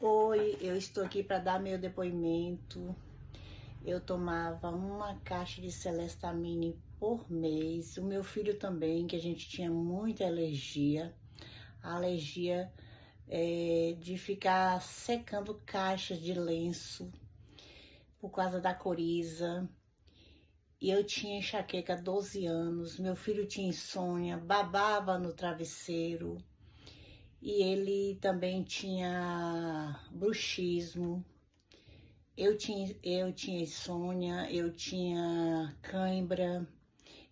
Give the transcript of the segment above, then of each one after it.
Oi, eu estou aqui para dar meu depoimento. Eu tomava uma caixa de Celestamine por mês. O meu filho também, que a gente tinha muita alergia. A alergia de ficar secando caixas de lenço por causa da coriza. E eu tinha enxaqueca há 12 anos. Meu filho tinha insônia, babava no travesseiro. E ele também tinha bruxismo. Eu tinha insônia, eu tinha cãibra,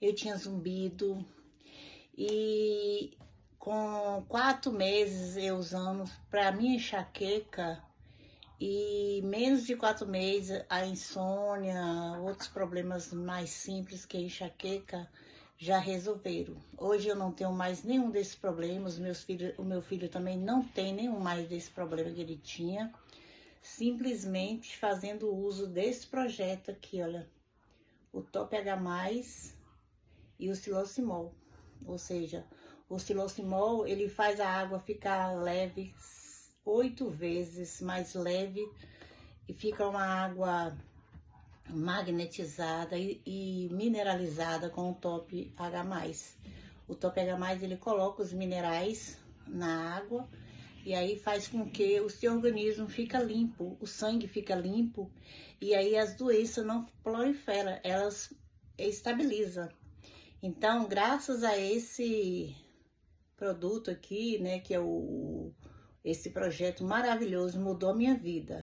eu tinha zumbido. E com 4 meses eu usando para minha enxaqueca, e menos de 4 meses a insônia, outros problemas mais simples que a enxaqueca já resolveram. Hoje eu não tenho mais nenhum desses problemas, o meu filho também não tem nenhum mais desse problema que ele tinha, simplesmente fazendo uso desse projeto aqui, olha, o Top H+, e o Silosimol. Ou seja, o Silosimol, ele faz a água ficar leve, 8 vezes mais leve, e fica uma água magnetizada e mineralizada com o Top H+. O Top H+, ele coloca os minerais na água e aí faz com que o seu organismo fica limpo, o sangue fica limpo, e aí as doenças não proliferam, elas estabilizam. Então, graças a esse produto aqui, né, que é esse projeto maravilhoso, mudou a minha vida.